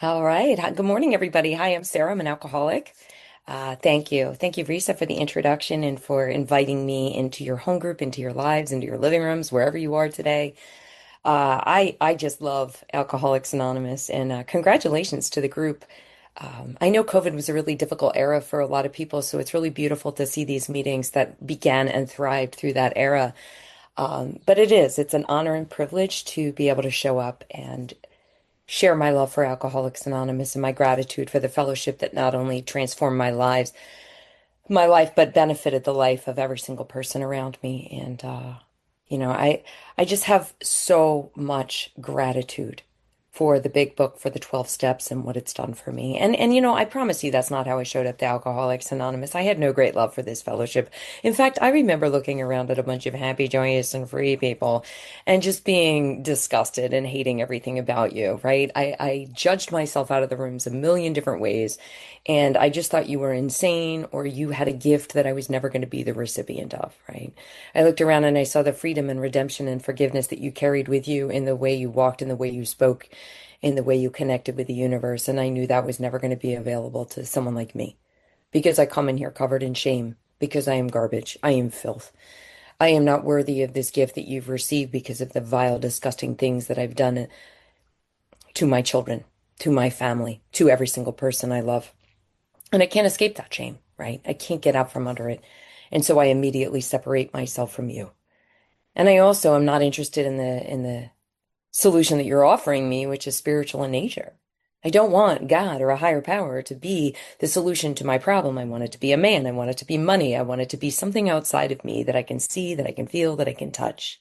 All right. Good morning, everybody. Hi, I'm Sarah. I'm an alcoholic. Thank you. Thank you, Risa, for the introduction and for inviting me into your home group, into your lives, into your living rooms, wherever you are today. I just love Alcoholics Anonymous, and congratulations to the group. I know COVID was a really difficult era for a lot of people, so it's really beautiful to see these meetings that began and thrived through that era. But it's an honor and privilege to be able to show up and share my love for Alcoholics Anonymous and my gratitude for the fellowship that not only transformed my life, but benefited the life of every single person around me. And I just have so much gratitude for the big book, for the 12 steps and what it's done for me. And I promise you that's not how I showed up to Alcoholics Anonymous. I had no great love for this fellowship. In fact, I remember looking around at a bunch of happy, joyous, and free people and just being disgusted and hating everything about you, right? I judged myself out of the rooms a million different ways. And I just thought you were insane or you had a gift that I was never going to be the recipient of, right? I looked around and I saw the freedom and redemption and forgiveness that you carried with you in the way you walked, in the way you spoke, in the way you connected with the universe. And I knew that was never going to be available to someone like me because I come in here covered in shame, because I am garbage. I am filth. I am not worthy of this gift that you've received because of the vile, disgusting things that I've done to my children, to my family, to every single person I love. And I can't escape that shame, right? I can't get out from under it. And so I immediately separate myself from you. And I also am not interested in the solution that you're offering me, which is spiritual in nature. I don't want God or a higher power to be the solution to my problem. I want it to be a man. I want it to be money. I want it to be something outside of me that I can see, that I can feel, that I can touch.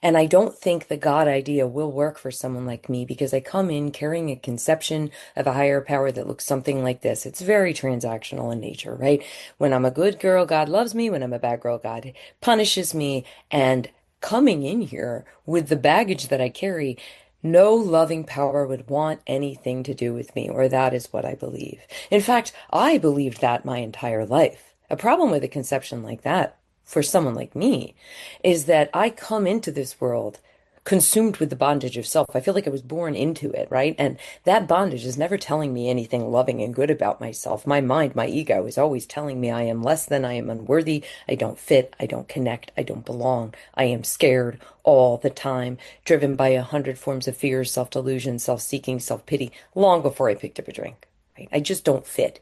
And I don't think the God idea will work for someone like me because I come in carrying a conception of a higher power that looks something like this. It's very transactional in nature, right? When I'm a good girl, God loves me. When I'm a bad girl, God punishes me. And coming in here with the baggage that I carry, no loving power would want anything to do with me, or that is what I believe. In fact, I believed that my entire life. A problem with a conception like that for someone like me is that I come into this world consumed with the bondage of self. I feel like I was born into it, right? And that bondage is never telling me anything loving and good about myself. My mind, my ego is always telling me I am less than, I am unworthy, I don't fit, I don't connect, I don't belong. I am scared all the time, driven by 100 forms of fear, self-delusion, self-seeking, self-pity, long before I picked up a drink, right? I just don't fit.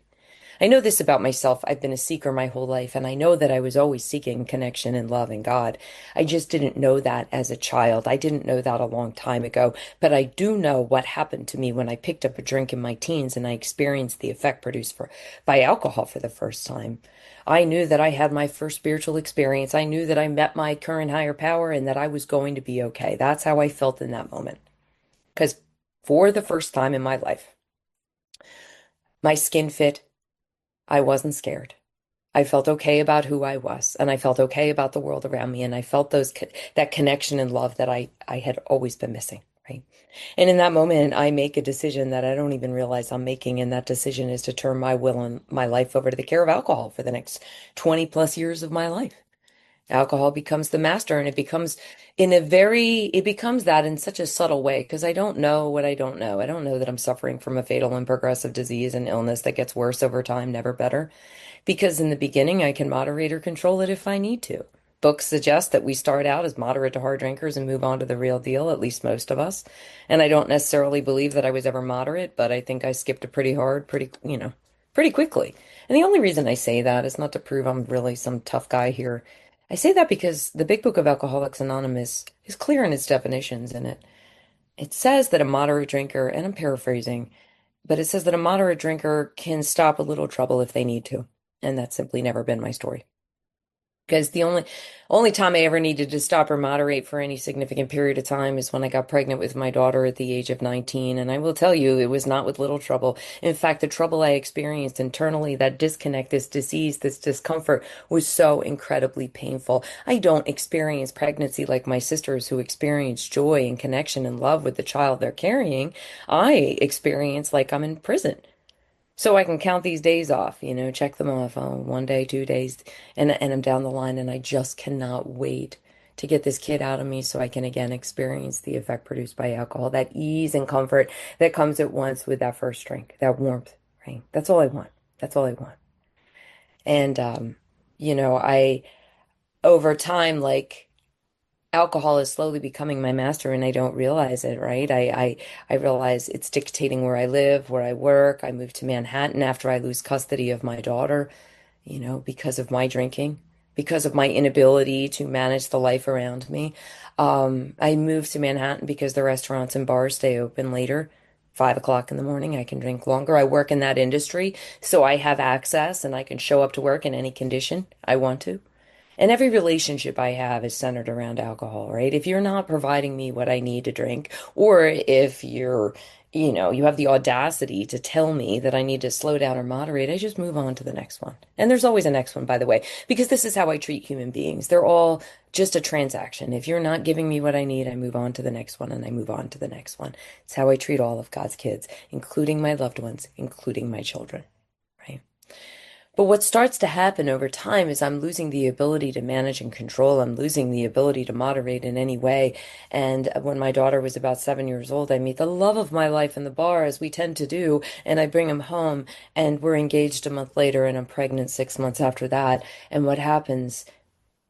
I know this about myself. I've been a seeker my whole life, and I know that I was always seeking connection and love and God. I just didn't know that as a child. I didn't know that a long time ago, but I do know what happened to me when I picked up a drink in my teens and I experienced the effect produced by alcohol for the first time. I knew that I had my first spiritual experience. I knew that I met my current higher power and that I was going to be okay. That's how I felt in that moment. Because for the first time in my life, my skin fit. I wasn't scared. I felt okay about who I was, and I felt okay about the world around me, and I felt that connection and love that I had always been missing, right? And in that moment, I make a decision that I don't even realize I'm making, and that decision is to turn my will and my life over to the care of alcohol for the next 20 plus years of my life. Alcohol becomes the master, and it becomes that in such a subtle way because I don't know what I don't know. I don't know that I'm suffering from a fatal and progressive disease and illness that gets worse over time, never better. Because in the beginning, I can moderate or control it if I need to. Books suggest that we start out as moderate to hard drinkers and move on to the real deal, at least most of us. And I don't necessarily believe that I was ever moderate, but I think I skipped it pretty hard, pretty quickly. And the only reason I say that is not to prove I'm really some tough guy here. I say that because the Big Book of Alcoholics Anonymous is clear in its definitions in it. It says that a moderate drinker, and I'm paraphrasing, but it says that a moderate drinker can stop a little trouble if they need to. And that's simply never been my story. Because the only time I ever needed to stop or moderate for any significant period of time is when I got pregnant with my daughter at the age of 19. And I will tell you, it was not with little trouble. In fact, the trouble I experienced internally, that disconnect, this disease, this discomfort was so incredibly painful. I don't experience pregnancy like my sisters who experience joy and connection and love with the child they're carrying. I experience like I'm in prison. So I can count these days off, check them off. Oh, 1 day, 2 days, and I'm down the line, and I just cannot wait to get this kid out of me so I can again experience the effect produced by alcohol, that ease and comfort that comes at once with that first drink, that warmth, right? That's all I want. That's all I want. And, I, over time, like, alcohol is slowly becoming my master and I don't realize it, right? I realize it's dictating where I live, where I work. I moved to Manhattan after I lose custody of my daughter, because of my drinking, because of my inability to manage the life around me. I moved to Manhattan because the restaurants and bars stay open later. 5 o'clock in the morning, I can drink longer. I work in that industry, so I have access and I can show up to work in any condition I want to. And every relationship I have is centered around alcohol, right? If you're not providing me what I need to drink, or if you have the audacity to tell me that I need to slow down or moderate, I just move on to the next one. And there's always a next one, by the way, because this is how I treat human beings. They're all just a transaction. If you're not giving me what I need, I move on to the next one and I move on to the next one. It's how I treat all of God's kids, including my loved ones, including my children, right? But what starts to happen over time is I'm losing the ability to manage and control. I'm losing the ability to moderate in any way. And when my daughter was about 7 years old, I meet the love of my life in the bar, as we tend to do, and I bring him home, and we're engaged a month later, and I'm pregnant 6 months after that. And what happens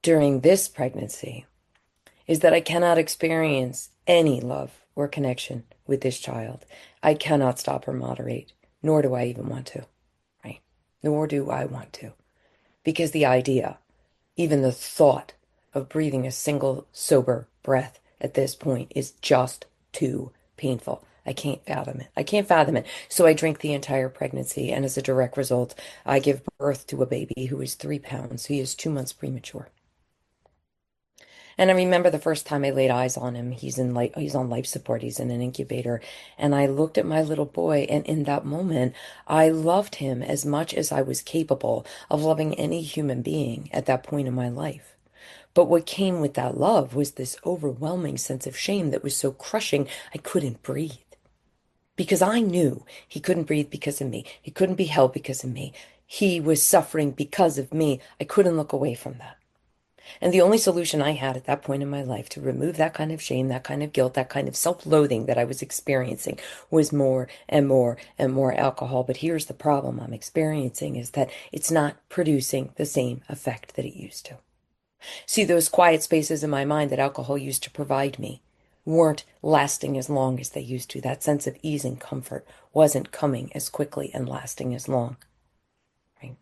during this pregnancy is that I cannot experience any love or connection with this child. I cannot stop or moderate, nor do I even want to, right? Nor do I want to. Because the idea, even the thought of breathing a single sober breath at this point is just too painful. I can't fathom it. I can't fathom it. So I drink the entire pregnancy, and as a direct result, I give birth to a baby who is 3 pounds. He is 2 months premature. And I remember the first time I laid eyes on him, he's on life support, he's in an incubator. And I looked at my little boy, and in that moment, I loved him as much as I was capable of loving any human being at that point in my life. But what came with that love was this overwhelming sense of shame that was so crushing, I couldn't breathe. Because I knew he couldn't breathe because of me. He couldn't be held because of me. He was suffering because of me. I couldn't look away from that. And the only solution I had at that point in my life to remove that kind of shame, that kind of guilt, that kind of self-loathing that I was experiencing was more and more and more alcohol. But here's the problem I'm experiencing is that it's not producing the same effect that it used to. See, those quiet spaces in my mind that alcohol used to provide me weren't lasting as long as they used to. That sense of ease and comfort wasn't coming as quickly and lasting as long. Right?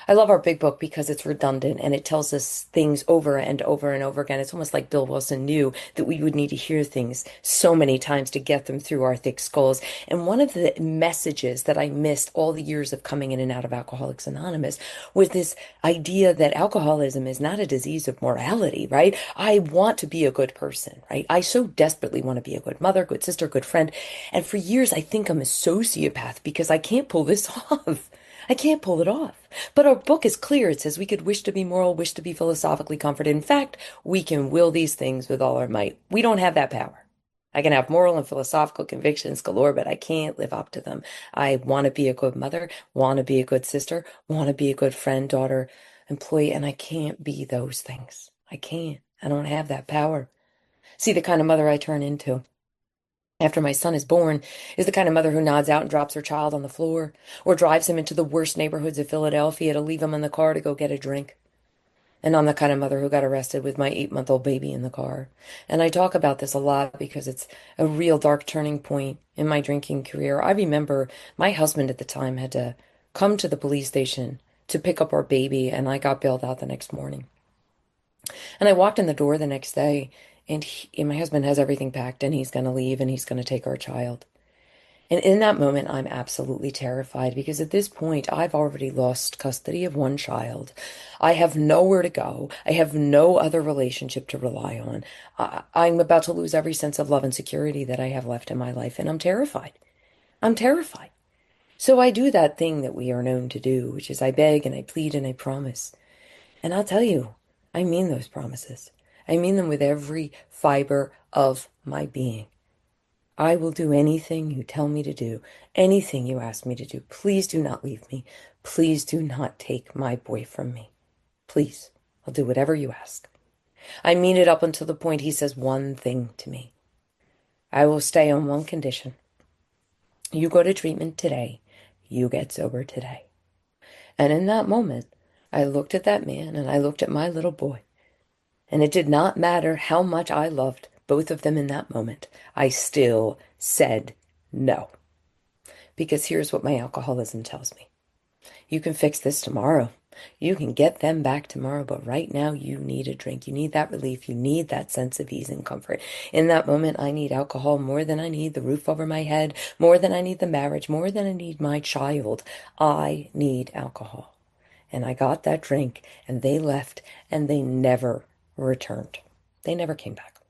I love our big book because it's redundant and it tells us things over and over and over again. It's almost like Bill Wilson knew that we would need to hear things so many times to get them through our thick skulls. And one of the messages that I missed all the years of coming in and out of Alcoholics Anonymous was this idea that alcoholism is not a disease of morality, right? I want to be a good person, right? I so desperately want to be a good mother, good sister, good friend. And for years, I think I'm a sociopath because I can't pull this off. I can't pull it off. But our book is clear. It says we could wish to be moral, wish to be philosophically comforted. In fact, we can will these things with all our might. We don't have that power. I can have moral and philosophical convictions galore, but I can't live up to them. I want to be a good mother, want to be a good sister, want to be a good friend, daughter, employee, and I can't be those things. I can't. I don't have that power. See the kind of mother I turn into after my son is born is the kind of mother who nods out and drops her child on the floor or drives him into the worst neighborhoods of Philadelphia to leave him in the car to go get a drink. And I'm the kind of mother who got arrested with my 8-month-old baby in the car. And I talk about this a lot because it's a real dark turning point in my drinking career. I remember my husband at the time had to come to the police station to pick up our baby, and I got bailed out the next morning. And I walked in the door the next day, and my husband has everything packed, and he's going to leave, and he's going to take our child. And in that moment, I'm absolutely terrified because at this point, I've already lost custody of one child. I have nowhere to go. I have no other relationship to rely on. I'm about to lose every sense of love and security that I have left in my life, and I'm terrified. I'm terrified. So I do that thing that we are known to do, which is I beg and I plead and I promise. And I'll tell you, I mean those promises. I mean them with every fiber of my being. I will do anything you tell me to do, anything you ask me to do. Please do not leave me. Please do not take my boy from me. Please, I'll do whatever you ask. I mean it up until the point he says one thing to me. I will stay on one condition. You go to treatment today. You get sober today. And in that moment, I looked at that man and I looked at my little boy. And it did not matter how much I loved both of them in that moment. I still said no. Because here's what my alcoholism tells me. You can fix this tomorrow. You can get them back tomorrow, but right now you need a drink. You need that relief. You need that sense of ease and comfort. In that moment, I need alcohol more than I need the roof over my head, more than I need the marriage, more than I need my child. I need alcohol. And I got that drink, and they left, and they never returned. They never came back.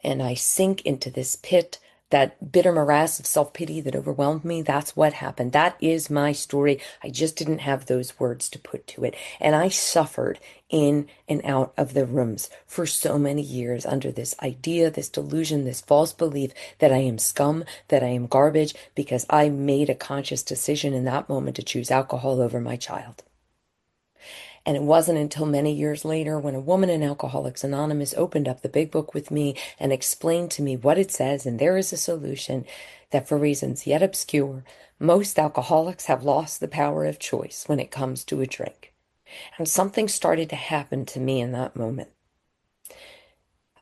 And I sink into this pit, that bitter morass of self-pity that overwhelmed me. That's what happened. That is my story. I just didn't have those words to put to it. And I suffered in and out of the rooms for so many years under this idea, this delusion, this false belief that I am scum, that I am garbage, because I made a conscious decision in that moment to choose alcohol over my child. And it wasn't until many years later when a woman in Alcoholics Anonymous opened up the big book with me and explained to me what it says, and there is a solution, that for reasons yet obscure, most alcoholics have lost the power of choice when it comes to a drink. And something started to happen to me in that moment.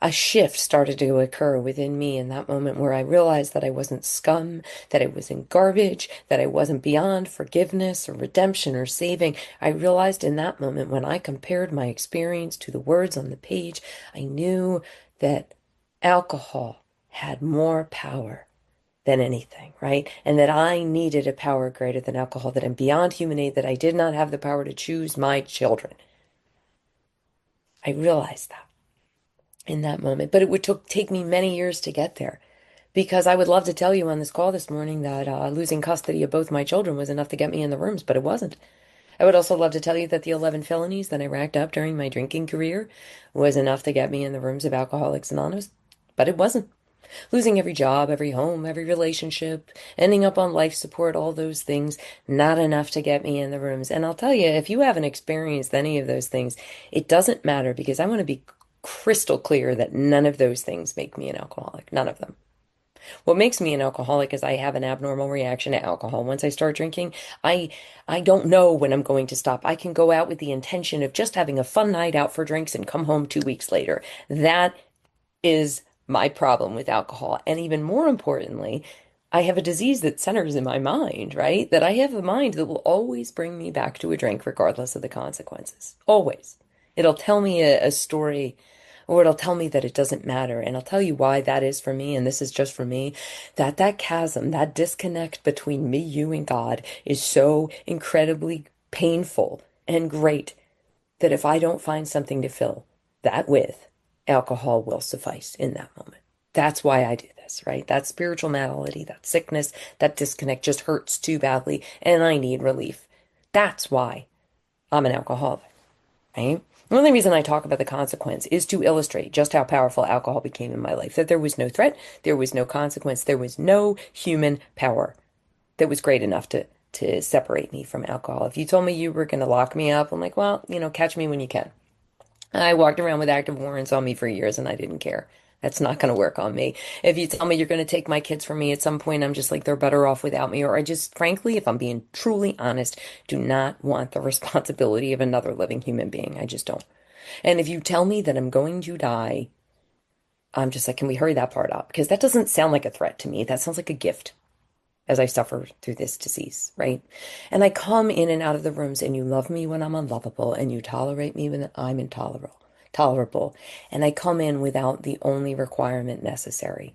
A shift started to occur within me in that moment where I realized that I wasn't scum, that I wasn't garbage, that I wasn't beyond forgiveness or redemption or saving. I realized in that moment when I compared my experience to the words on the page, I knew that alcohol had more power than anything, right? And that I needed a power greater than alcohol, that I'm beyond human aid, that I did not have the power to choose my children. I realized that in that moment. But it would take me many years to get there because I would love to tell you on this call this morning that losing custody of both my children was enough to get me in the rooms, but it wasn't. I would also love to tell you that the 11 felonies that I racked up during my drinking career was enough to get me in the rooms of Alcoholics Anonymous, but it wasn't. Losing every job, every home, every relationship, ending up on life support, all those things, not enough to get me in the rooms. And I'll tell you, if you haven't experienced any of those things, it doesn't matter because I want to be crystal clear that none of those things make me an alcoholic. None of them. What makes me an alcoholic is I have an abnormal reaction to alcohol. Once I start drinking, I I don't know when I'm going to stop. I can go out with the intention of just having a fun night out for drinks and come home 2 weeks later. That is my problem with alcohol. And even more importantly, I have a disease that centers in my mind, right? That I have a mind that will always bring me back to a drink regardless of the consequences. Always. It'll tell me a story, or it'll tell me that it doesn't matter. And I'll tell you why that is for me, and this is just for me, that chasm, that disconnect between me, you, and God is so incredibly painful and great that if I don't find something to fill that with, alcohol will suffice in that moment. That's why I do this, right? That spiritual malady, that sickness, that disconnect just hurts too badly, and I need relief. That's why I'm an alcoholic, right? The only reason I talk about the consequence is to illustrate just how powerful alcohol became in my life. That there was no threat, there was no consequence, there was no human power that was great enough to separate me from alcohol. If you told me you were going to lock me up, I'm like, well, catch me when you can. I walked around with active warrants on me for years and I didn't care. That's not going to work on me. If you tell me you're going to take my kids from me at some point, I'm just like, they're better off without me. Or I just, frankly, if I'm being truly honest, do not want the responsibility of another living human being. I just don't. And if you tell me that I'm going to die, I'm just like, can we hurry that part up? Because that doesn't sound like a threat to me. That sounds like a gift as I suffer through this disease, right? And I come in and out of the rooms, and you love me when I'm unlovable, and you tolerate me when I'm tolerable. And I come in without the only requirement necessary.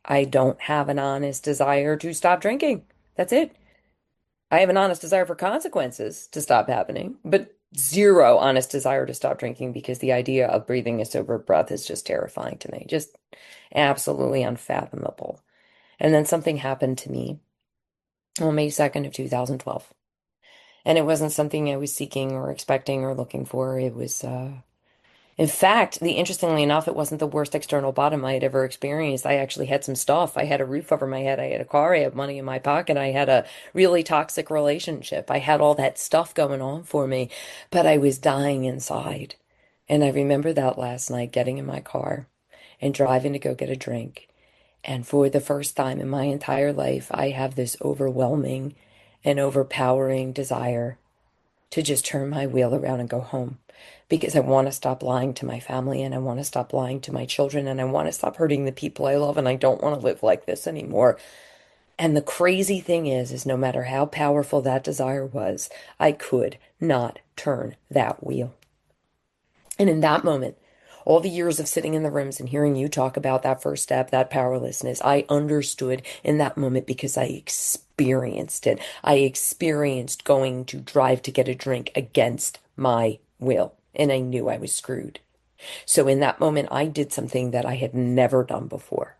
I don't have an honest desire to stop drinking. That's it. I have an honest desire for consequences to stop happening, but zero honest desire to stop drinking because the idea of breathing a sober breath is just terrifying to me, just absolutely unfathomable. And then something happened to me on May 2nd of 2012. And it wasn't something I was seeking or expecting or looking for. It was, in fact, interestingly enough, it wasn't the worst external bottom I had ever experienced. I actually had some stuff. I had a roof over my head. I had a car. I had money in my pocket. I had a really toxic relationship. I had all that stuff going on for me, but I was dying inside. And I remember that last night getting in my car and driving to go get a drink. And for the first time in my entire life, I have this overwhelming and overpowering desire to just turn my wheel around and go home because I want to stop lying to my family and I want to stop lying to my children and I want to stop hurting the people I love and I don't want to live like this anymore. And the crazy thing is no matter how powerful that desire was, I could not turn that wheel. And in that moment, all the years of sitting in the rooms and hearing you talk about that first step, that powerlessness, I understood in that moment because I experienced it. I experienced going to drive to get a drink against my will, and I knew I was screwed. So in that moment, I did something that I had never done before.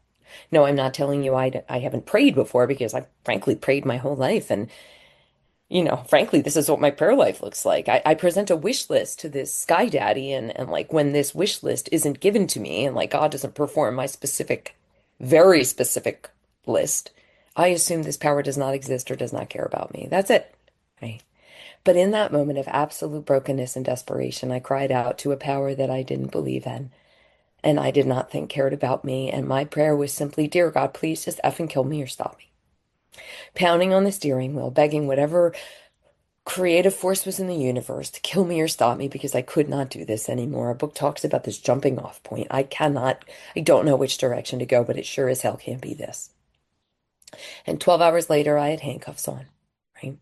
No, I'm not telling you I haven't prayed before because I frankly prayed my whole life. And frankly, this is what my prayer life looks like. I present a wish list to this sky daddy, and like when this wish list isn't given to me, and like God doesn't perform my specific, very specific list, I assume this power does not exist or does not care about me. That's it. Right. But in that moment of absolute brokenness and desperation, I cried out to a power that I didn't believe in, and I did not think cared about me. And my prayer was simply, Dear God, please just effing kill me or stop me. Pounding on the steering wheel, begging whatever creative force was in the universe to kill me or stop me because I could not do this anymore. Our book talks about this jumping off point. I don't know which direction to go, but it sure as hell can't be this. And 12 hours later, I had handcuffs on, right?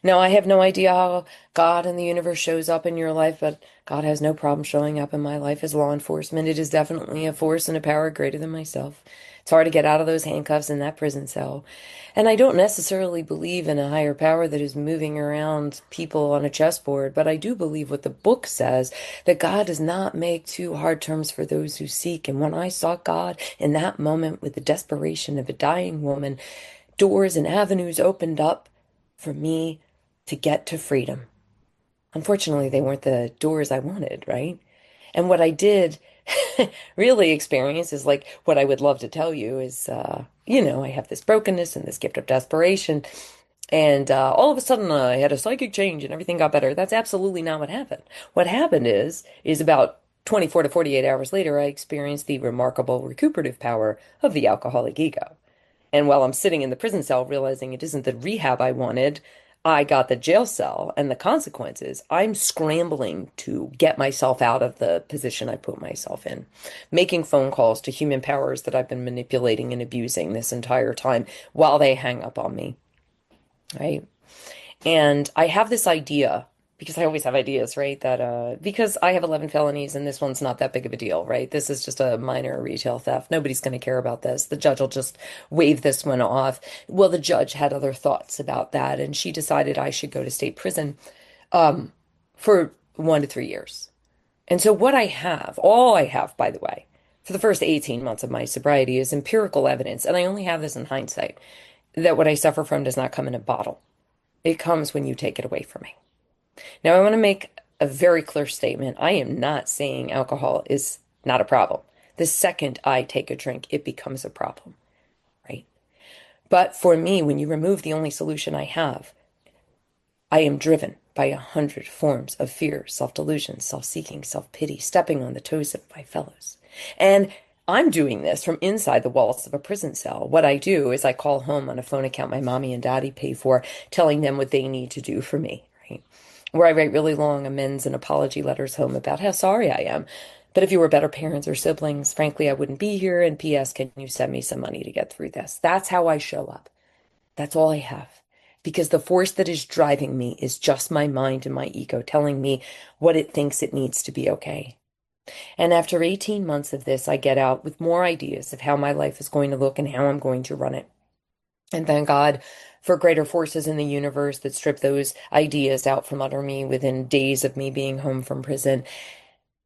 Now, I have no idea how God and the universe shows up in your life, but God has no problem showing up in my life as law enforcement. It is definitely a force and a power greater than myself. It's hard to get out of those handcuffs in that prison cell. And I don't necessarily believe in a higher power that is moving around people on a chessboard, but I do believe what the book says, that God does not make too hard terms for those who seek. And when I sought God in that moment with the desperation of a dying woman, doors and avenues opened up for me to get to freedom. Unfortunately, they weren't the doors I wanted, right? And what I did really experience is like what I would love to tell you is, I have this brokenness and this gift of desperation. And all of a sudden, I had a psychic change and everything got better. That's absolutely not what happened. What happened is about 24 to 48 hours later, I experienced the remarkable recuperative power of the alcoholic ego. And while I'm sitting in the prison cell realizing it isn't the rehab I wanted, I got the jail cell. And the consequences, I'm scrambling to get myself out of the position I put myself in, making phone calls to human powers that I've been manipulating and abusing this entire time while they hang up on me, right? And I have this idea because I always have ideas, right? That because I have 11 felonies and this one's not that big of a deal, right? This is just a minor retail theft. Nobody's going to care about this. The judge will just waive this one off. Well, the judge had other thoughts about that, and she decided I should go to state prison for 1 to 3 years. And so what I have, all I have, by the way, for the first 18 months of my sobriety is empirical evidence, and I only have this in hindsight, that what I suffer from does not come in a bottle. It comes when you take it away from me. Now, I want to make a very clear statement. I am not saying alcohol is not a problem. The second I take a drink, it becomes a problem, right? But for me, when you remove the only solution I have, I am driven by 100 forms of fear, self-delusion, self-seeking, self-pity, stepping on the toes of my fellows. And I'm doing this from inside the walls of a prison cell. What I do is I call home on a phone account my mommy and daddy pay for, telling them what they need to do for me, right? Where I write really long amends and apology letters home about how sorry I am. But if you were better parents or siblings, frankly, I wouldn't be here. And P.S., can you send me some money to get through this? That's how I show up. That's all I have. Because the force that is driving me is just my mind and my ego telling me what it thinks it needs to be okay. And after 18 months of this, I get out with more ideas of how my life is going to look and how I'm going to run it. And thank God for greater forces in the universe that strip those ideas out from under me within days of me being home from prison.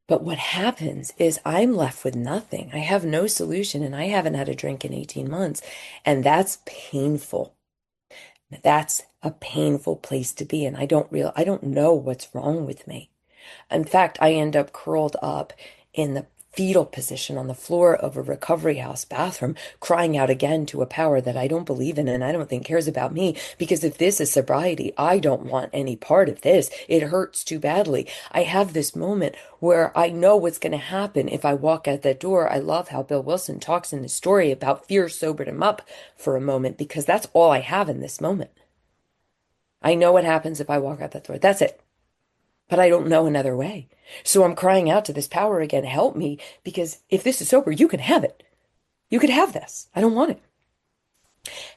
But what happens is I'm left with nothing. I have no solution and I haven't had a drink in 18 months. And that's painful. That's a painful place to be. And I don't know what's wrong with me. In fact, I end up curled up in the fetal position on the floor of a recovery house bathroom, crying out again to a power that I don't believe in and I don't think cares about me. Because if this is sobriety, I don't want any part of this. It hurts too badly. I have this moment where I know what's going to happen if I walk out that door. I love how Bill Wilson talks in the story about fear sobered him up for a moment because that's all I have in this moment. I know what happens if I walk out that door. That's it. But I don't know another way. So I'm crying out to this power again, help me, because if this is sober, you can have it. You could have this. I don't want it.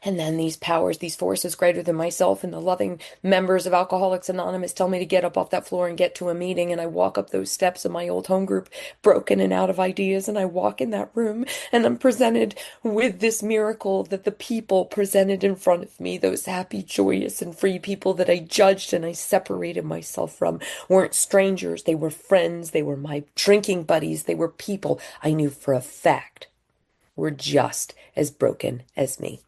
And then these powers, these forces greater than myself and the loving members of Alcoholics Anonymous tell me to get up off that floor and get to a meeting. And I walk up those steps of my old home group, broken and out of ideas. And I walk in that room and I'm presented with this miracle that the people presented in front of me, those happy, joyous, and free people that I judged and I separated myself from, weren't strangers. They were friends. They were my drinking buddies. They were people I knew for a fact were just as broken as me.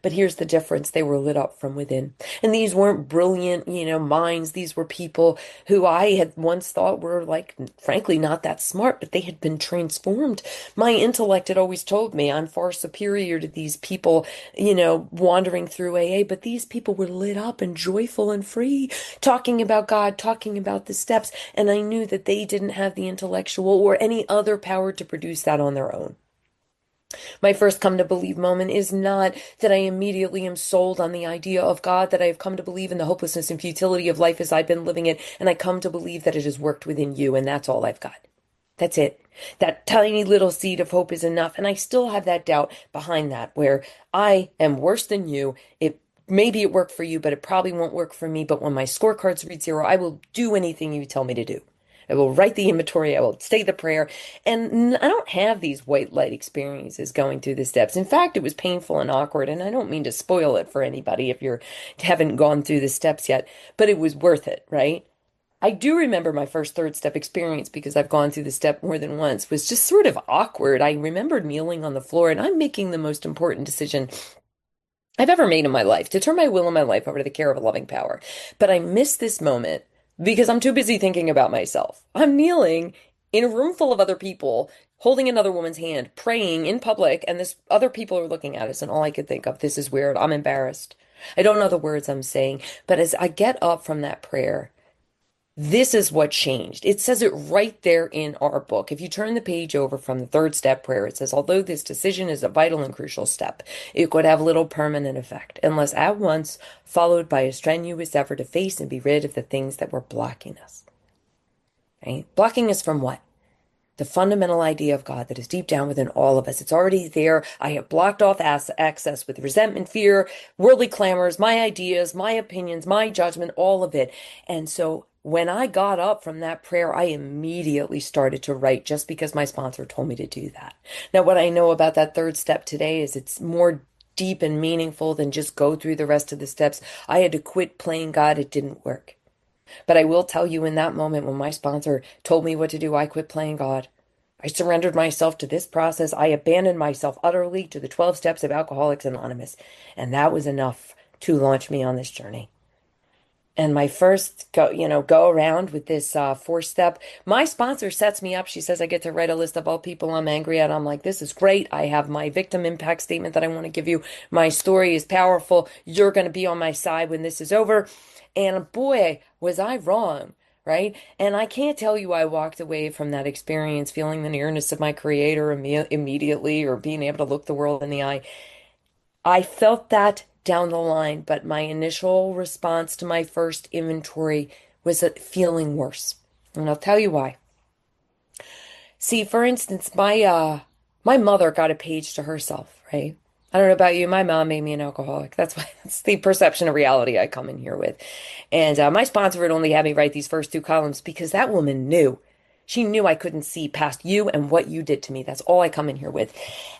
But here's the difference. They were lit up from within. And these weren't brilliant, minds. These were people who I had once thought were like, frankly, not that smart, but they had been transformed. My intellect had always told me I'm far superior to these people, wandering through AA, but these people were lit up and joyful and free, talking about God, talking about the steps. And I knew that they didn't have the intellectual or any other power to produce that on their own. My first come to believe moment is not that I immediately am sold on the idea of God, that I have come to believe in the hopelessness and futility of life as I've been living it, and I come to believe that it has worked within you, and that's all I've got. That's it. That tiny little seed of hope is enough, and I still have that doubt behind that, where I am worse than you. Maybe it worked for you, but it probably won't work for me. But when my scorecards read 0, I will do anything you tell me to do. I will write the inventory. I will say the prayer. And I don't have these white light experiences going through the steps. In fact, it was painful and awkward. And I don't mean to spoil it for anybody if you haven't gone through the steps yet, but it was worth it, right? I do remember my first third step experience because I've gone through the step more than once was just sort of awkward. I remembered kneeling on the floor and I'm making the most important decision I've ever made in my life to turn my will and my life over to the care of a loving power. But I missed this moment because I'm too busy thinking about myself. I'm kneeling in a room full of other people, holding another woman's hand, praying in public, and this other people are looking at us, and all I could think of, this is weird. I'm embarrassed. I don't know the words I'm saying, but as I get up from that prayer, this is what changed. It says it right there in our book. If you turn the page over from the third step prayer, it says, although this decision is a vital and crucial step, it could have little permanent effect unless at once followed by a strenuous effort to face and be rid of the things that were blocking us. Right? Blocking us from what? The fundamental idea of God that is deep down within all of us. It's already there. I have blocked off access with resentment, fear, worldly clamors, my ideas, my opinions, my judgment, all of it. And so when I got up from that prayer, I immediately started to write just because my sponsor told me to do that. Now, what I know about that third step today is it's more deep and meaningful than just go through the rest of the steps. I had to quit playing God. It didn't work. But I will tell you in that moment when my sponsor told me what to do, I quit playing God. I surrendered myself to this process. I abandoned myself utterly to the 12 steps of Alcoholics Anonymous. And that was enough to launch me on this journey. And my first go around with this fourth step, my sponsor sets me up. She says I get to write a list of all people I'm angry at. I'm like, this is great. I have my victim impact statement that I want to give you. My story is powerful. You're going to be on my side when this is over. And boy, was I wrong, right? And I can't tell you I walked away from that experience feeling the nearness of my creator immediately or being able to look the world in the eye. I felt that down the line, but my initial response to my first inventory was feeling worse. And I'll tell you why. See, for instance, my mother got a page to herself, right? I don't know about you. My mom made me an alcoholic. That's why that's the perception of reality I come in here with. And my sponsor would only have me write these first 2 columns because that woman knew. She knew I couldn't see past you and what you did to me. That's all I come in here with.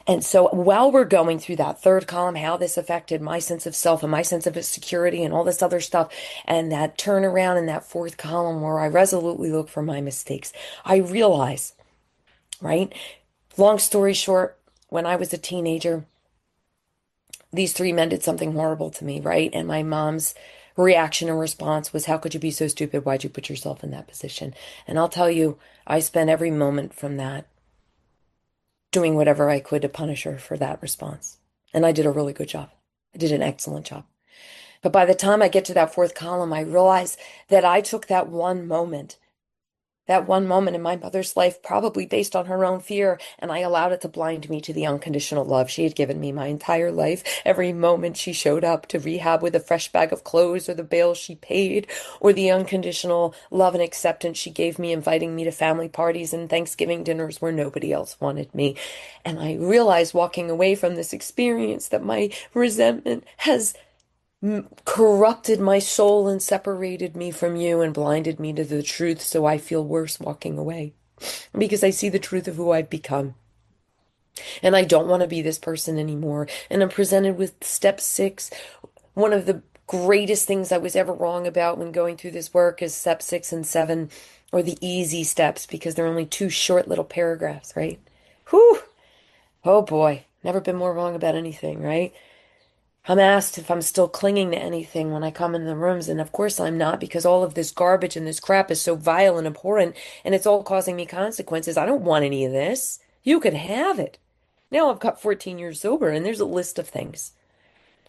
And so while we're going through that third column, how this affected my sense of self and my sense of security and all this other stuff, and that turnaround in that fourth column where I resolutely look for my mistakes, I realize, right? Long story short, when I was a teenager, these 3 men did something horrible to me, right? And my mom's reaction and response was, how could you be so stupid? Why'd you put yourself in that position? And I'll tell you, I spent every moment from that doing whatever I could to punish her for that response. And I did a really good job. I did an excellent job. But by the time I get to that fourth column, I realize that I took that one moment in my mother's life, probably based on her own fear, and I allowed it to blind me to the unconditional love she had given me my entire life. Every moment she showed up to rehab with a fresh bag of clothes, or the bail she paid, or the unconditional love and acceptance she gave me, inviting me to family parties and Thanksgiving dinners where nobody else wanted me. And I realized walking away from this experience that my resentment has corrupted my soul and separated me from you and blinded me to the truth, so I feel worse walking away because I see the truth of who I've become. And I don't want to be this person anymore. And I'm presented with step six. One of the greatest things I was ever wrong about when going through this work is step six and seven, or the easy steps, because they're only two short little paragraphs, right? Whew. Oh boy. Never been more wrong about anything, right? I'm asked if I'm still clinging to anything when I come in the rooms, and of course I'm not, because all of this garbage and this crap is so vile and abhorrent, and it's all causing me consequences. I don't want any of this. You can have it. Now I've got 14 years sober, and there's a list of things,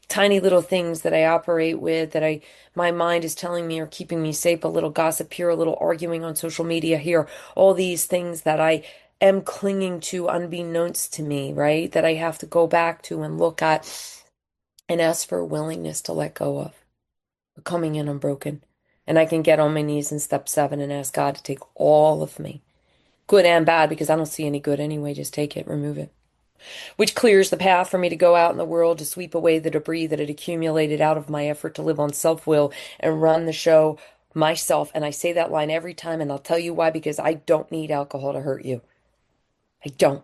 tiny little things that I operate with, that my mind is telling me are keeping me safe. A little gossip here, a little arguing on social media here, all these things that I am clinging to unbeknownst to me, right? That I have to go back to and look at and ask for a willingness to let go of. But coming in unbroken. And I can get on my knees in step seven and ask God to take all of me, good and bad, because I don't see any good anyway. Just take it, remove it. Which clears the path for me to go out in the world to sweep away the debris that had accumulated out of my effort to live on self-will and run the show myself. And I say that line every time, and I'll tell you why, because I don't need alcohol to hurt you. I don't.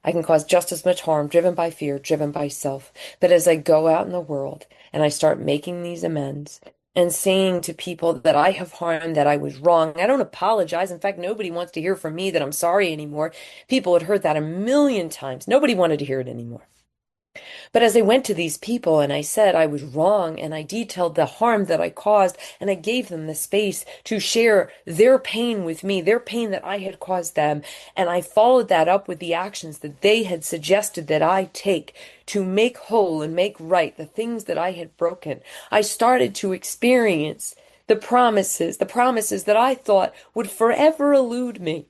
I can cause just as much harm, driven by fear, driven by self. But as I go out in the world and I start making these amends and saying to people that I have harmed, that I was wrong, I don't apologize. In fact, nobody wants to hear from me that I'm sorry anymore. People had heard that a million times. Nobody wanted to hear it anymore. But as I went to these people and I said I was wrong, and I detailed the harm that I caused, and I gave them the space to share their pain with me, their pain that I had caused them, and I followed that up with the actions that they had suggested that I take to make whole and make right the things that I had broken, I started to experience the promises that I thought would forever elude me,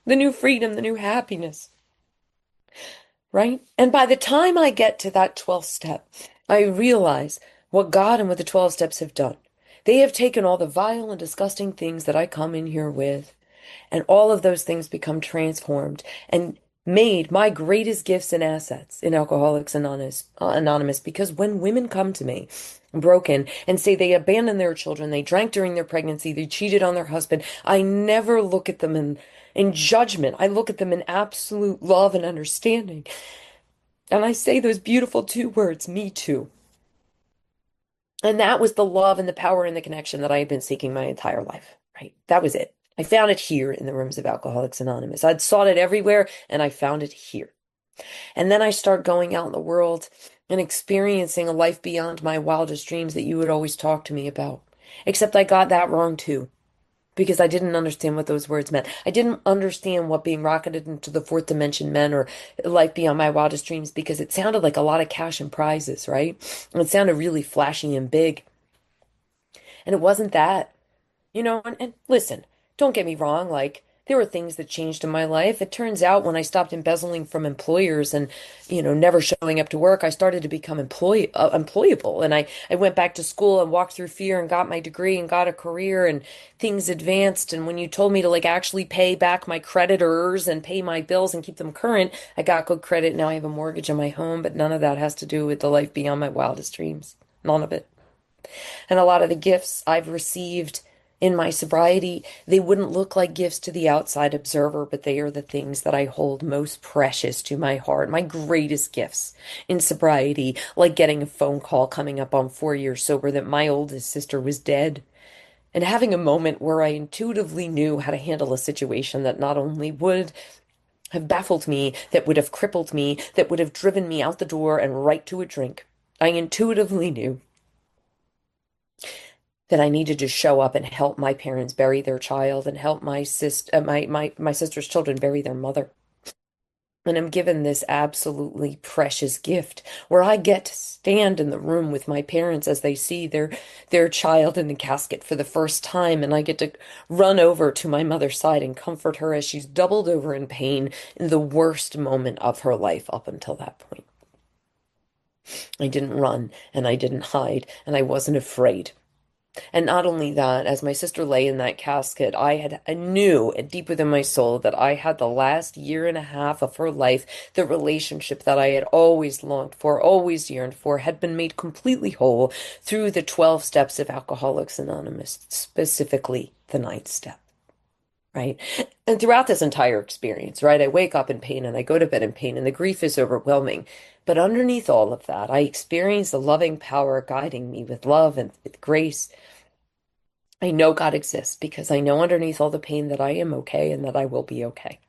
the new freedom, the new happiness. Right? And by the time I get to that 12th step, I realize what God and what the 12 steps have done. They have taken all the vile and disgusting things that I come in here with, and all of those things become transformed and made my greatest gifts and assets in Alcoholics Anonymous. Because when women come to me broken and say they abandoned their children, they drank during their pregnancy, they cheated on their husband, I never look at them in judgment. I look at them in absolute love and understanding. And I say those beautiful two words, me too. And that was the love and the power and the connection that I had been seeking my entire life, right? That was it. I found it here in the rooms of Alcoholics Anonymous. I'd sought it everywhere, and I found it here. And then I start going out in the world and experiencing a life beyond my wildest dreams that you would always talk to me about. Except I got that wrong too, because I didn't understand what those words meant. I didn't understand what being rocketed into the fourth dimension meant, or life beyond my wildest dreams, because it sounded like a lot of cash and prizes, right? And it sounded really flashy and big. And it wasn't that. And listen, don't get me wrong, like, there were things that changed in my life. It turns out when I stopped embezzling from employers and, never showing up to work, I started to become employable. And I went back to school and walked through fear and got my degree and got a career, and things advanced. And when you told me to, like, actually pay back my creditors and pay my bills and keep them current, I got good credit. Now I have a mortgage on my home, but none of that has to do with the life beyond my wildest dreams. None of it. And a lot of the gifts I've received in my sobriety, they wouldn't look like gifts to the outside observer, but they are the things that I hold most precious to my heart. My greatest gifts in sobriety, like getting a phone call coming up on 4 years sober that my oldest sister was dead, and having a moment where I intuitively knew how to handle a situation that not only would have baffled me, that would have crippled me, that would have driven me out the door and right to a drink. I intuitively knew that I needed to show up and help my parents bury their child, and help my sister's children bury their mother. And I'm given this absolutely precious gift where I get to stand in the room with my parents as they see their child in the casket for the first time, and I get to run over to my mother's side and comfort her as she's doubled over in pain in the worst moment of her life up until that point. I didn't run and I didn't hide and I wasn't afraid. And not only that, as my sister lay in that casket, I knew deep within my soul that I had the last year and a half of her life, the relationship that I had always longed for, always yearned for, had been made completely whole through the 12 steps of Alcoholics Anonymous, specifically the ninth step. Right. And throughout this entire experience, right, I wake up in pain and I go to bed in pain and the grief is overwhelming. But underneath all of that, I experience the loving power guiding me with love and with grace. I know God exists because I know underneath all the pain that I am okay and that I will be okay.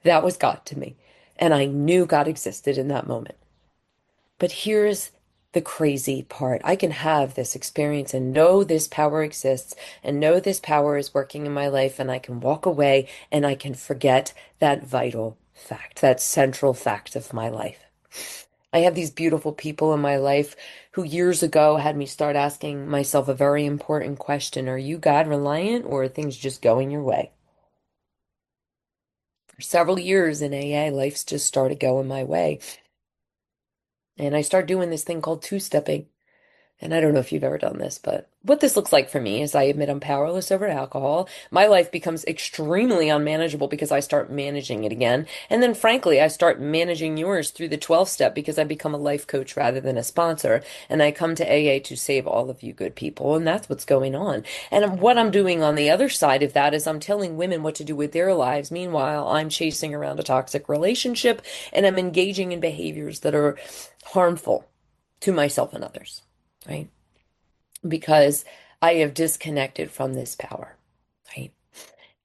That was God to me. And I knew God existed in that moment. But here's the crazy part. I can have this experience and know this power exists and know this power is working in my life, and I can walk away and I can forget that vital fact, that central fact of my life. I have these beautiful people in my life who years ago had me start asking myself a very important question. Are you God reliant or are things just going your way? For several years in AA, life's just started going my way. And I started doing this thing called two-stepping. And I don't know if you've ever done this, but what this looks like for me is I admit I'm powerless over alcohol. My life becomes extremely unmanageable because I start managing it again. And then, frankly, I start managing yours through the 12 step because I become a life coach rather than a sponsor. And I come to AA to save all of you good people. And that's what's going on. And what I'm doing on the other side of that is I'm telling women what to do with their lives. Meanwhile, I'm chasing around a toxic relationship and I'm engaging in behaviors that are harmful to myself and others. Right? Because I have disconnected from this power, right?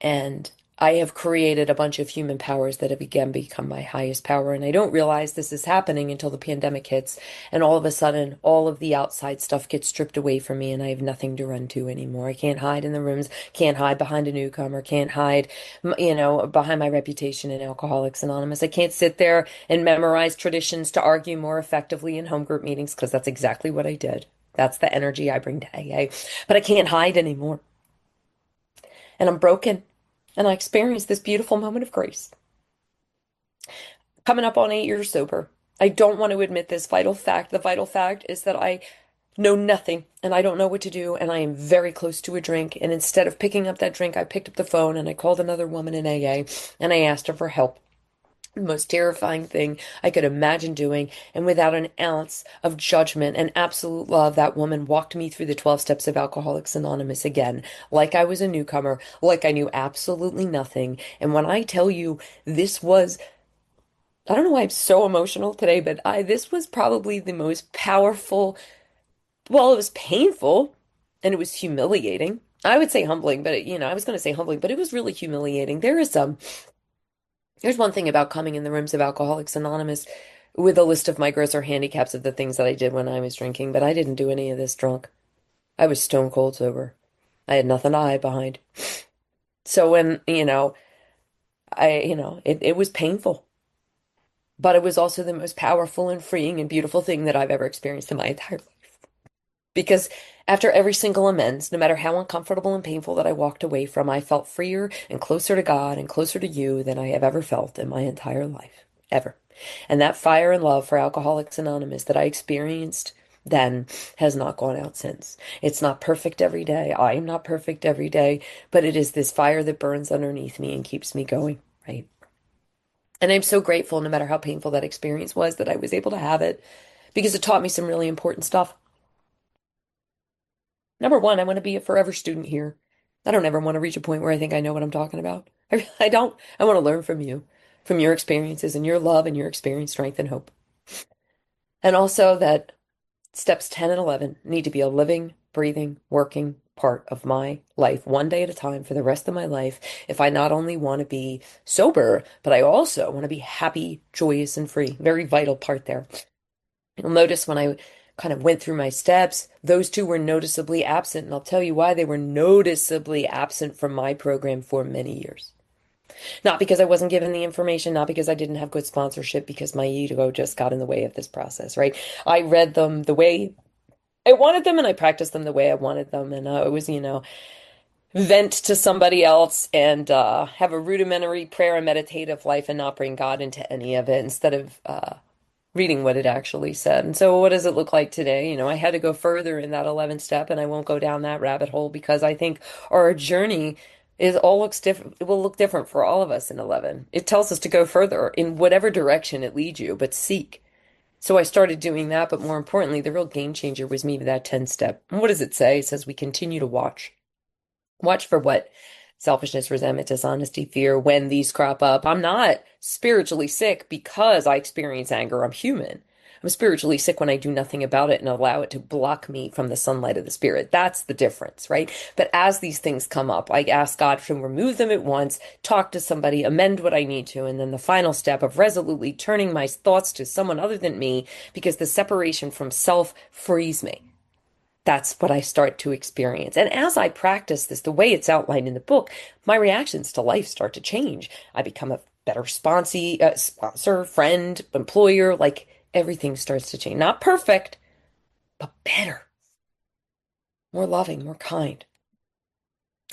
And I have created a bunch of human powers that have again become my highest power. And I don't realize this is happening until the pandemic hits. And all of a sudden, all of the outside stuff gets stripped away from me and I have nothing to run to anymore. I can't hide in the rooms, can't hide behind a newcomer, can't hide, behind my reputation in Alcoholics Anonymous. I can't sit there and memorize traditions to argue more effectively in home group meetings because that's exactly what I did. That's the energy I bring to AA. But I can't hide anymore. And I'm broken. And I experienced this beautiful moment of grace. Coming up on 8 years sober. I don't want to admit this vital fact. The vital fact is that I know nothing and I don't know what to do. And I am very close to a drink. And instead of picking up that drink, I picked up the phone and I called another woman in AA and I asked her for help. The most terrifying thing I could imagine doing. And without an ounce of judgment and absolute love, that woman walked me through the 12 steps of Alcoholics Anonymous again, like I was a newcomer, like I knew absolutely nothing. And when I tell you this was, I don't know why I'm so emotional today, but this was probably the most powerful, well, it was painful and it was humiliating. I would say humbling, but I was going to say humbling, but it was really humiliating. There's one thing about coming in the rooms of Alcoholics Anonymous with a list of my grosser handicaps of the things that I did when I was drinking, but I didn't do any of this drunk. I was stone cold sober. I had nothing to hide behind. So when, it was painful, but it was also the most powerful and freeing and beautiful thing that I've ever experienced in my entire life. Because after every single amends, no matter how uncomfortable and painful that I walked away from, I felt freer and closer to God and closer to you than I have ever felt in my entire life. Ever. And that fire and love for Alcoholics Anonymous that I experienced then has not gone out since. It's not perfect every day. I am not perfect every day, but it is this fire that burns underneath me and keeps me going, right? And I'm so grateful, no matter how painful that experience was, that I was able to have it because it taught me some really important stuff. Number one, I want to be a forever student here. I don't ever want to reach a point where I think I know what I'm talking about. I don't. I want to learn from you, from your experiences and your love and your experience, strength, and hope. And also that steps 10 and 11 need to be a living, breathing, working part of my life, one day at a time for the rest of my life. If I not only want to be sober, but I also want to be happy, joyous, and free. Very vital part there. You'll notice when I kind of went through my steps, those two were noticeably absent. And I'll tell you why they were noticeably absent from my program for many years. Not because I wasn't given the information, not because I didn't have good sponsorship, because my ego just got in the way of this process, right? I read them the way I wanted them and I practiced them the way I wanted them. And it was, vent to somebody else and have a rudimentary prayer and meditative life and not bring God into any of it instead of reading what it actually said. And so, what does it look like today? I had to go further in that 11th step, and I won't go down that rabbit hole because I think our journey is all looks different. It will look different for all of us in 11. It tells us to go further in whatever direction it leads you, but seek. So I started doing that, but more importantly, the real game changer was maybe that 10 step. And what does it say? It says we continue to watch. Watch for what? Selfishness, resentment, dishonesty, fear, when these crop up. I'm not spiritually sick because I experience anger. I'm human. I'm spiritually sick when I do nothing about it and allow it to block me from the sunlight of the spirit. That's the difference, right? But as these things come up, I ask God to remove them at once, talk to somebody, amend what I need to, and then the final step of resolutely turning my thoughts to someone other than me because the separation from self frees me. That's what I start to experience. And as I practice this, the way it's outlined in the book, my reactions to life start to change. I become a better sponsor, friend, employer, like everything starts to change. Not perfect, but better, more loving, more kind.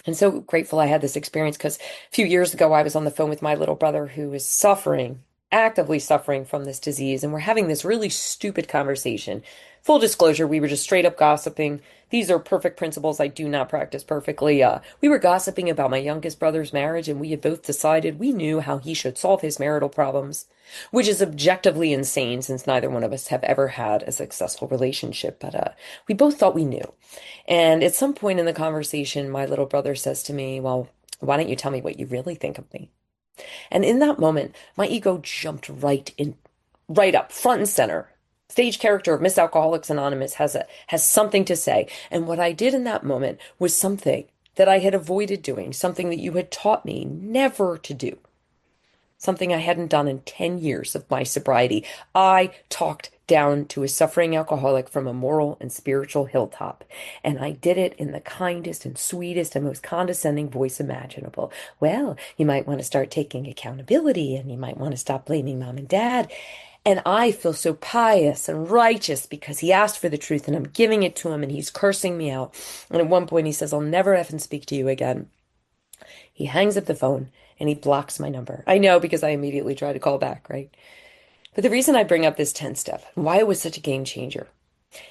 And so grateful I had this experience because a few years ago I was on the phone with my little brother who was suffering, actively suffering from this disease, and we're having this really stupid conversation. Full disclosure, we were just straight up gossiping. These are perfect principles I do not practice perfectly. We were gossiping about my youngest brother's marriage, and we had both decided we knew how he should solve his marital problems, which is objectively insane since neither one of us have ever had a successful relationship. But we both thought we knew. And at some point in the conversation, my little brother says to me, well, why don't you tell me what you really think of me? And in that moment, my ego jumped right up, front and center. Stage character of Miss Alcoholics Anonymous has something to say. And what I did in that moment was something that I had avoided doing, something that you had taught me never to do, something I hadn't done in 10 years of my sobriety. I talked down to a suffering alcoholic from a moral and spiritual hilltop. And I did it in the kindest and sweetest and most condescending voice imaginable. Well, you might want to start taking accountability and you might want to stop blaming mom and dad. And I feel so pious and righteous because he asked for the truth and I'm giving it to him and he's cursing me out. And at one point he says, I'll never effing speak to you again. He hangs up the phone and he blocks my number. I know because I immediately try to call back, right? But the reason I bring up this 10 step and why it was such a game changer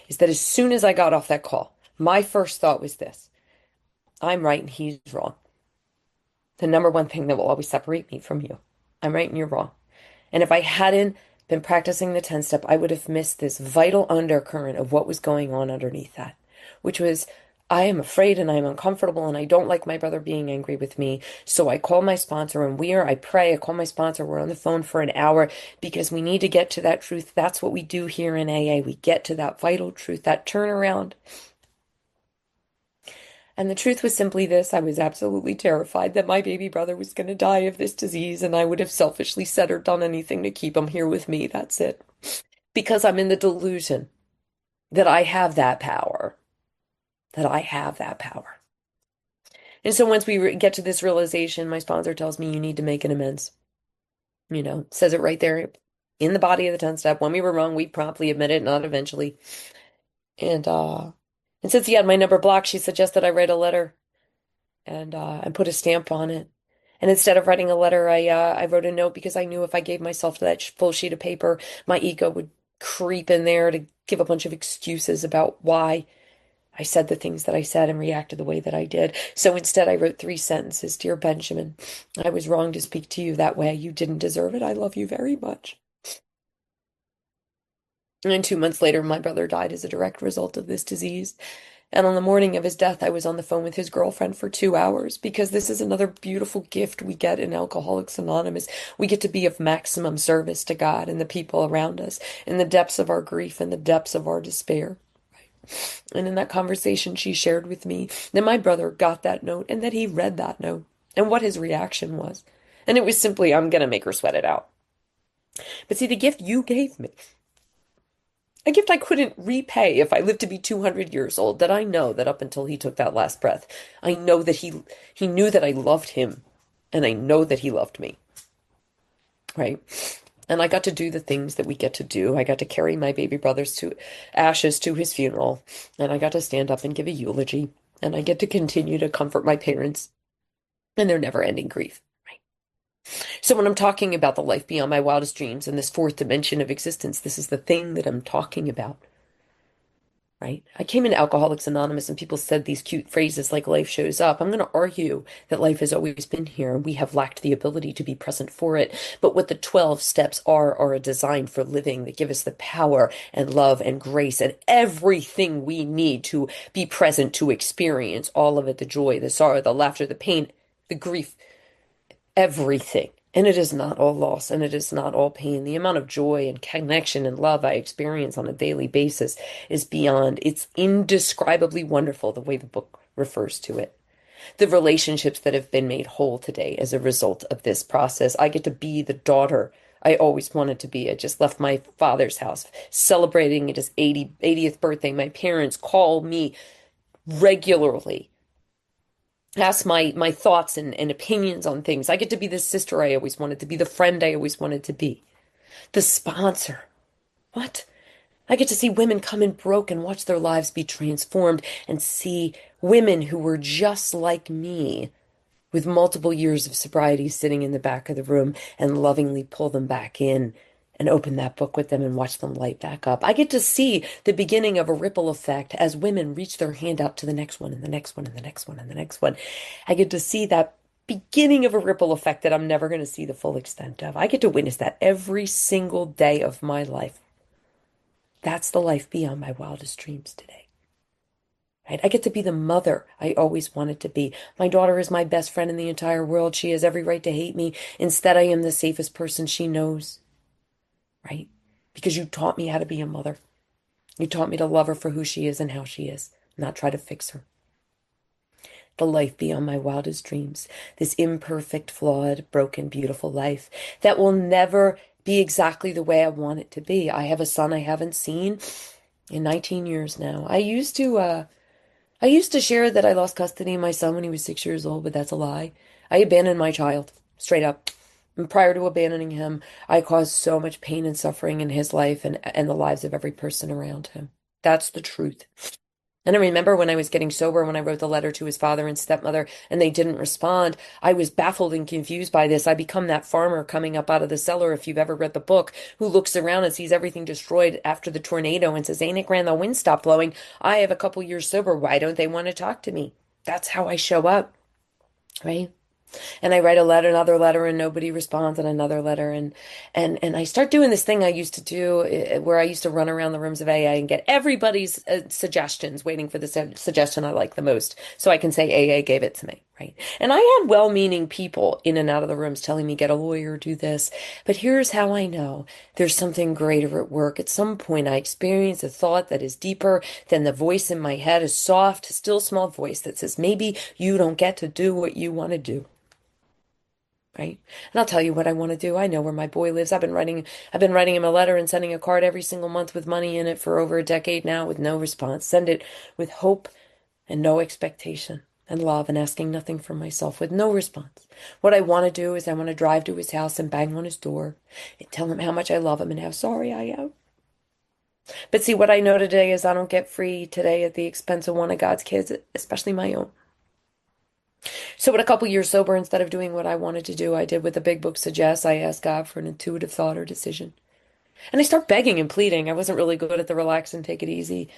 is that as soon as I got off that call, my first thought was this: I'm right and he's wrong. The number one thing that will always separate me from you. I'm right and you're wrong. And if I hadn't been practicing the 10 step, I would have missed this vital undercurrent of what was going on underneath that, which was I am afraid and I am uncomfortable and I don't like my brother being angry with me. So I call my sponsor and I pray, I call my sponsor. We're on the phone for an hour because we need to get to that truth. That's what we do here in AA. We get to that vital truth, that turnaround. And the truth was simply this: I was absolutely terrified that my baby brother was going to die of this disease, and I would have selfishly said or done anything to keep him here with me. That's it. Because I'm in the delusion that I have that power, that I have that power. And so once we get to this realization, my sponsor tells me you need to make an amends. Says it right there in the body of the 10 step. When we were wrong, we promptly admit it, not eventually. And since he had my number blocked, she suggested I write a letter and put a stamp on it. And instead of writing a letter, I wrote a note because I knew if I gave myself to that full sheet of paper, my ego would creep in there to give a bunch of excuses about why I said the things that I said and reacted the way that I did. So instead, I wrote 3 sentences. Dear Benjamin, I was wrong to speak to you that way. You didn't deserve it. I love you very much. And then 2 months later, my brother died as a direct result of this disease. And on the morning of his death, I was on the phone with his girlfriend for 2 hours because this is another beautiful gift we get in Alcoholics Anonymous. We get to be of maximum service to God and the people around us in the depths of our grief and the depths of our despair. And in that conversation, she shared with me that my brother got that note and that he read that note and what his reaction was. And it was simply, I'm going to make her sweat it out. But see, the gift you gave me, a gift I couldn't repay if I lived to be 200 years old, that I know that up until he took that last breath, I know that he knew that I loved him. And I know that he loved me, right? And I got to do the things that we get to do. I got to carry my baby brother's to ashes to his funeral, and I got to stand up and give a eulogy, and I get to continue to comfort my parents and their never-ending grief. Right? So when I'm talking about the life beyond my wildest dreams and this fourth dimension of existence, this is the thing that I'm talking about. Right? I came into Alcoholics Anonymous and people said these cute phrases like life shows up. I'm going to argue that life has always been here and we have lacked the ability to be present for it. But what the 12 steps are a design for living that give us the power and love and grace and everything we need to be present to experience all of it, the joy, the sorrow, the laughter, the pain, the grief, everything. And it is not all loss and it is not all pain. The amount of joy and connection and love I experience on a daily basis is beyond, it's indescribably wonderful the way the book refers to it. The relationships that have been made whole today as a result of this process. I get to be the daughter I always wanted to be. I just left my father's house celebrating his 80th birthday. My parents call me regularly, ask my thoughts and opinions on things. I get to be the sister I always wanted to be, the friend I always wanted to be, the sponsor. What? I get to see women come in broke and watch their lives be transformed and see women who were just like me with multiple years of sobriety sitting in the back of the room and lovingly pull them back in and open that book with them and watch them light back up. I get to see the beginning of a ripple effect as women reach their hand out to the next one and the next one and the next one and the next one. I get to see that beginning of a ripple effect that I'm never going to see the full extent of. I get to witness that every single day of my life. That's the life beyond my wildest dreams today. Right? I get to be the mother I always wanted to be. My daughter is my best friend in the entire world. She has every right to hate me. Instead, I am the safest person she knows. Right? Because you taught me how to be a mother. You taught me to love her for who she is and how she is, not try to fix her. The life beyond my wildest dreams. This imperfect, flawed, broken, beautiful life that will never be exactly the way I want it to be. I have a son I haven't seen in 19 years now. I used to share that I lost custody of my son when he was 6 years old, but that's a lie. I abandoned my child, straight up. And prior to abandoning him, I caused so much pain and suffering in his life and the lives of every person around him. That's the truth. And I remember when I was getting sober, when I wrote the letter to his father and stepmother, and they didn't respond, I was baffled and confused by this. I become that farmer coming up out of the cellar, if you've ever read the book, who looks around and sees everything destroyed after the tornado and says, ain't it grand the wind stopped blowing? I have a couple years sober. Why don't they want to talk to me? That's how I show up, right? And I write a letter, another letter, and nobody responds, and another letter, and I start doing this thing I used to do, where I used to run around the rooms of AA and get everybody's suggestions, waiting for the suggestion I like the most, so I can say AA gave it to me, right? And I had well-meaning people in and out of the rooms telling me get a lawyer, do this, but here's how I know there's something greater at work. At some point, I experience a thought that is deeper than the voice in my head, a soft, still small voice that says maybe you don't get to do what you want to do. Right. And I'll tell you what I want to do. I know where my boy lives. I've been writing him a letter and sending a card every single month with money in it for over a decade now with no response. Send it with hope and no expectation and love and asking nothing from myself with no response. What I want to do is I want to drive to his house and bang on his door and tell him how much I love him and how sorry I am. But see, what I know today is I don't get free today at the expense of one of God's kids, especially my own. So at a couple years sober, instead of doing what I wanted to do, I did what the big book suggests. I asked God for an intuitive thought or decision. And I start begging and pleading. I wasn't really good at the relax and take it easy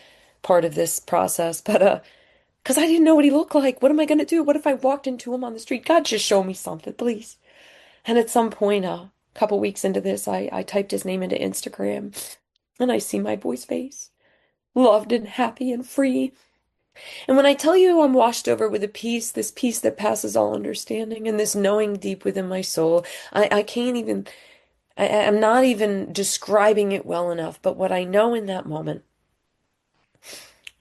part of this process, but because I didn't know what he looked like. What am I going to do? What if I walked into him on the street? God, just show me something, please. And at some point, a couple weeks into this, I typed his name into Instagram and I see my boy's face, loved and happy and free. And when I tell you I'm washed over with a peace, this peace that passes all understanding, and this knowing deep within my soul, I can't even, I'm not even describing it well enough. But what I know in that moment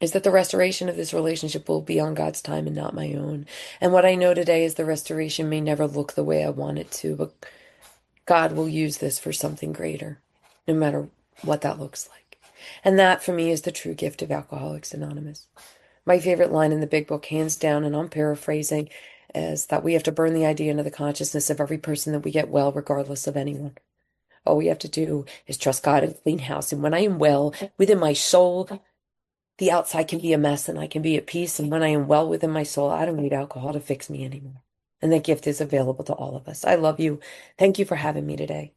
is that the restoration of this relationship will be on God's time and not my own. And what I know today is the restoration may never look the way I want it to, but God will use this for something greater, no matter what that looks like. And that for me is the true gift of Alcoholics Anonymous. My favorite line in the big book, hands down, and I'm paraphrasing, is that we have to burn the idea into the consciousness of every person that we get well, regardless of anyone. All we have to do is trust God and clean house. And when I am well within my soul, the outside can be a mess and I can be at peace. And when I am well within my soul, I don't need alcohol to fix me anymore. And that gift is available to all of us. I love you. Thank you for having me today.